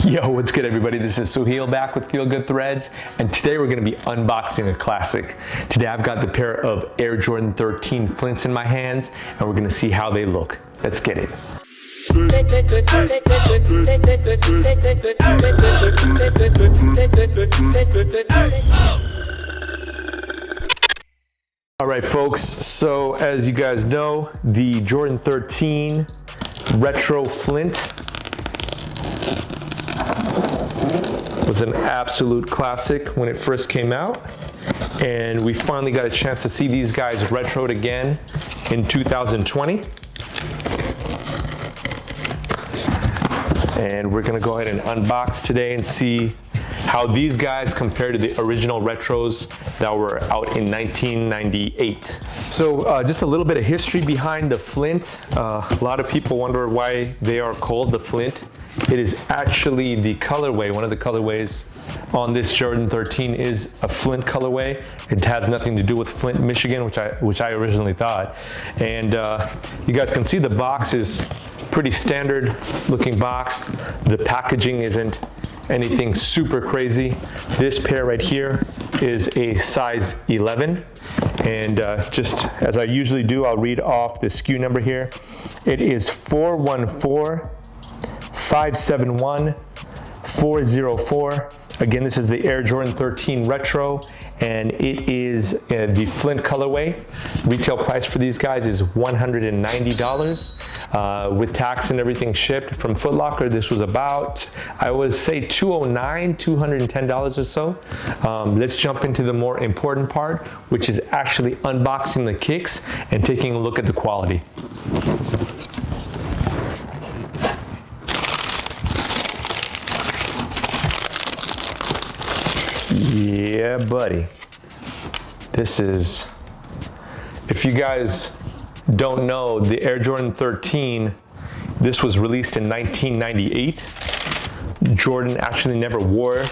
Yo, what's good everybody? This is Suheel back with Feel Good Threads, and today we're going to be unboxing a classic. Today I've got the pair of Air Jordan 13 Flints in my hands, and we're going to see how they look. Let's get it. All right folks, so as you guys know, the Jordan 13 Retro Flint was an absolute classic when it first came out, and we finally got a chance to see these guys retroed again in 2020. And we're gonna go ahead and unbox today and see how these guys compare to the original retros that were out in 1998. So just a little bit of history behind the Flint. A lot of people wonder why they are called the Flint. It is actually the colorway. One of the colorways on this Jordan 13 is a Flint colorway. It has nothing to do with Flint, Michigan, which I originally thought. And you guys can see the box is pretty standard looking box. The packaging isn't anything super crazy. This pair right here is a size 11. And just as I usually do, I'll read off the SKU number here. It is 414-571-404. Again, this is the Air Jordan 13 Retro, and it is the Flint colorway. Retail price for these guys is $190. With tax and everything shipped from Foot Locker, this was about, I would say $209, $210 or so. Let's jump into the more important part, which is actually unboxing the kicks and taking a look at the quality. Yeah, buddy. This is, if you guys don't know, the Air Jordan 13, this was released in 1998. Jordan actually never wore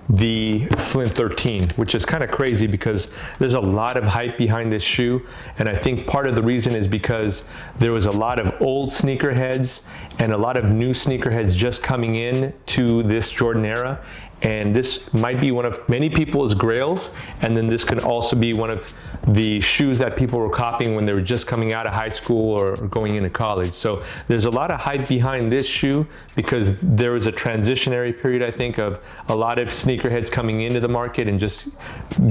the Flint 13, which is kind of crazy because there's a lot of hype behind this shoe, and I think part of the reason is because there was a lot of old sneakerheads and a lot of new sneakerheads just coming in to this Jordan era, and this might be one of many people's grails, and then this can also be one of the shoes that people were copying when they were just coming out of high school or going into college. So there's a lot of hype behind this shoe because there was a transitionary period, I think, of a lot of sneakerheads coming into the market and just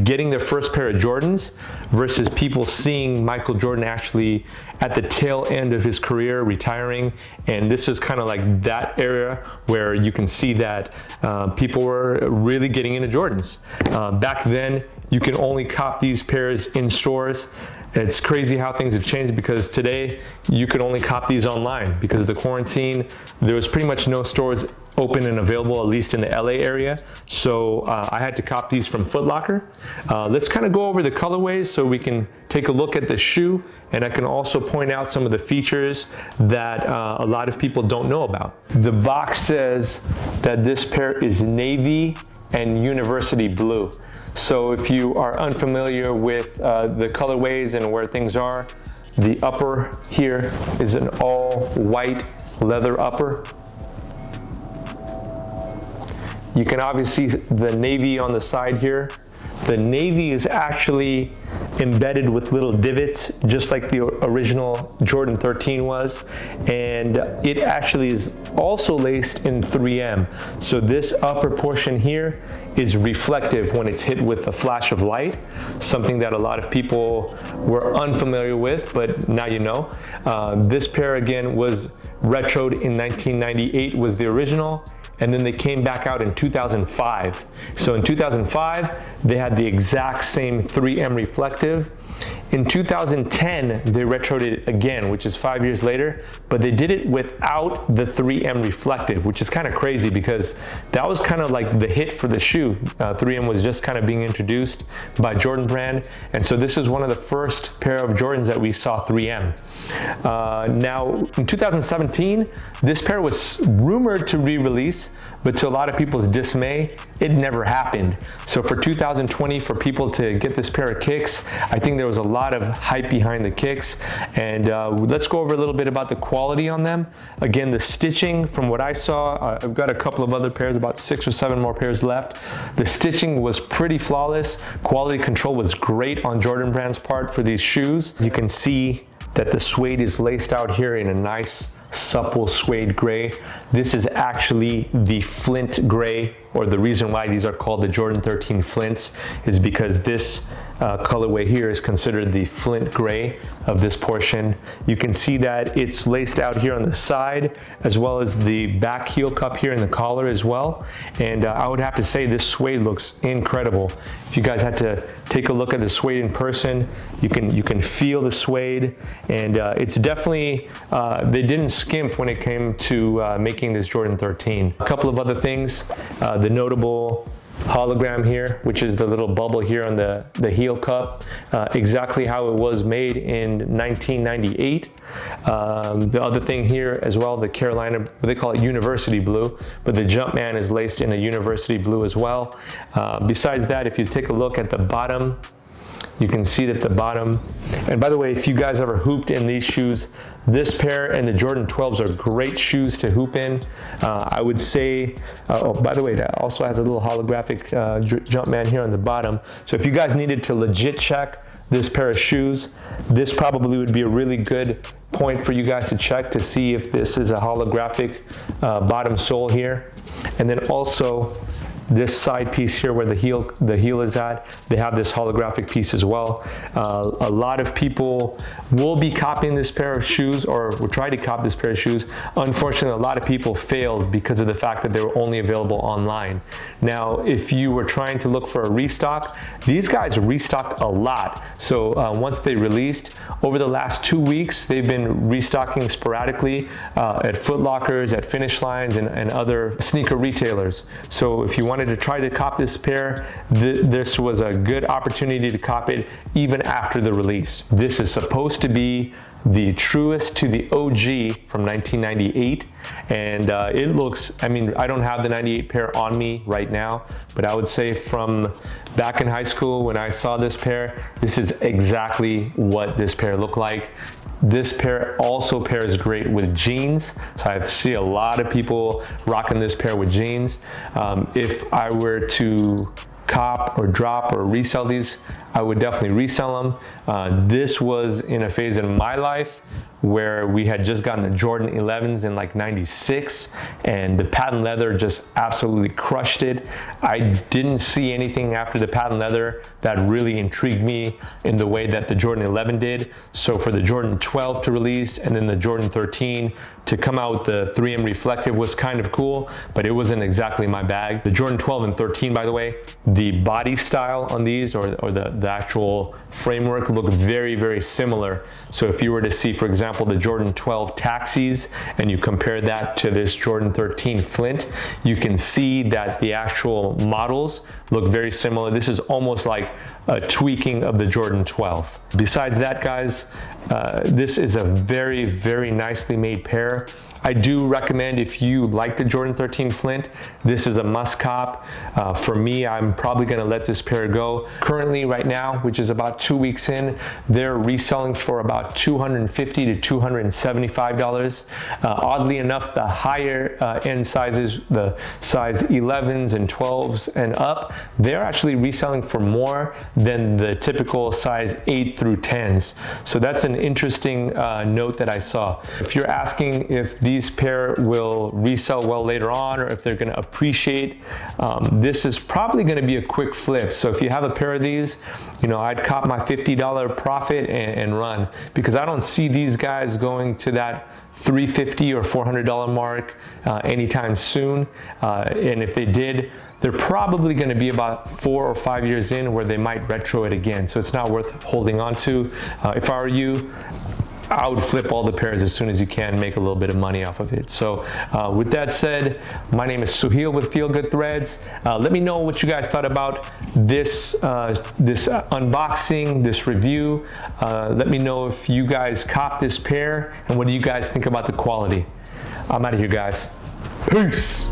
getting their first pair of Jordans versus people seeing Michael Jordan actually at the tail end of his career retiring. And this is kind of like that era where you can see that people were really getting into Jordans. Back then, you can only cop these pairs in stores. It's crazy how things have changed because today you can only cop these online. Because of the quarantine, there was pretty much no stores open and available, at least in the LA area. So I had to cop these from Foot Locker. Let's kind of go over the colorways so we can take a look at the shoe, and I can also point out some of the features that a lot of people don't know about. The box says that this pair is navy and university blue. So if you are unfamiliar with the colorways and where things are, the upper here is an all white leather upper. You can obviously see the navy on the side here. The navy is actually embedded with little divots, just like the original Jordan 13 was. And it actually is also laced in 3M. So this upper portion here is reflective when it's hit with a flash of light, something that a lot of people were unfamiliar with, but now you know. This pair again was retroed in 1998, was the original. And then they came back out in 2005. So in 2005, they had the exact same 3M reflective. In 2010, they retroed it again, which is 5 years later, but they did it without the 3M reflective, which is kind of crazy because that was kind of like the hit for the shoe. 3M was just kind of being introduced by Jordan Brand, and so this is one of the first pair of Jordans that we saw 3M. Now, in 2017, this pair was rumored to re-release, but to a lot of people's dismay, it never happened. So for 2020, for people to get this pair of kicks, I think there was a lot of hype behind the kicks. And let's go over a little bit about the quality on them. Again, the stitching, from what I saw, I've got a couple of other pairs, about 6 or 7 more pairs left. The stitching was pretty flawless. Quality control was great on Jordan Brand's part for these shoes. You can see that the suede is laced out here in a nice supple suede gray. This is actually the Flint gray, or the reason why these are called the Jordan 13 Flints is because this colorway here is considered the Flint gray of this portion. You can see that it's laced out here on the side, as well as the back heel cup here in the collar as well. And I would have to say this suede looks incredible. If you guys had to take a look at the suede in person, you can feel the suede, and it's definitely, they didn't skimp when it came to making this Jordan 13. A couple of other things, the notable hologram here, which is the little bubble here on the heel cup, exactly how it was made in 1998. The other thing here as well, the Carolina, they call it university blue, but the Jumpman is laced in a university blue as well. Besides that, if you take a look at the bottom, you can see that the bottom, and by the way, if you guys ever hooped in these shoes, this pair and the Jordan 12s are great shoes to hoop in. I would say, oh, by the way, that also has a little holographic Jumpman here on the bottom. So if you guys needed to legit check this pair of shoes, this probably would be a really good point for you guys to check to see if this is a holographic bottom sole here. And then also, this side piece here where the heel is at, they have this holographic piece as well. A lot of people will be copying this pair of shoes, or will try to copy this pair of shoes. Unfortunately, a lot of people failed because of the fact that they were only available online. Now, if you were trying to look for a restock, these guys restocked a lot. So once they released, over the last 2 weeks, they've been restocking sporadically at Foot Lockers, at Finish Lines, and other sneaker retailers. So if you wanted to try to cop this pair, this was a good opportunity to cop it even after the release. This is supposed to be the truest to the OG from 1998, and it looks, I mean, I don't have the 98 pair on me right now, but I would say from back in high school when I saw this pair, this is exactly what this pair looked like. This pair also pairs great with jeans, so I see a lot of people rocking this pair with jeans. If I were to cop or drop or resell these, I would definitely resell them. This was in a phase in my life where we had just gotten the Jordan 11s in like 96, and the patent leather just absolutely crushed it. I didn't see anything after the patent leather that really intrigued me in the way that the Jordan 11 did. So for the Jordan 12 to release and then the Jordan 13 to come out with the 3M reflective was kind of cool, but it wasn't exactly my bag. The Jordan 12 and 13, by the way, the body style on these, or the actual framework, look very, very similar. So if you were to see, for example, the Jordan 12 taxis, and you compare that to this Jordan 13 Flint, you can see that the actual models look very similar. This is almost like a tweaking of the Jordan 12. Besides that, guys, this is a very, very nicely made pair. I do recommend, if you like the Jordan 13 Flint, this is a must cop. For me, I'm probably gonna let this pair go. Currently, right now, which is about 2 weeks in, they're reselling for about $250 to $275. Oddly enough, the higher end sizes, the size 11s and 12s and up, they're actually reselling for more than the typical size 8 through 10s. So that's an interesting note that I saw. If you're asking if these pair will resell well later on, or if they're going to appreciate, this is probably going to be a quick flip. So if you have a pair of these, you know, I'd cop my $50 profit and run, because I don't see these guys going to that $350 or $400 mark anytime soon. And if they did, they're probably going to be about 4 or 5 years in where they might retro it again. So it's not worth holding on to. If I were you, I would flip all the pairs as soon as you can, make a little bit of money off of it. So with that said, my name is Suheel with Feel Good Threads. Let me know what you guys thought about this unboxing, this review. Let me know if you guys cop this pair, and what do you guys think about the quality. I'm out of here, guys. Peace.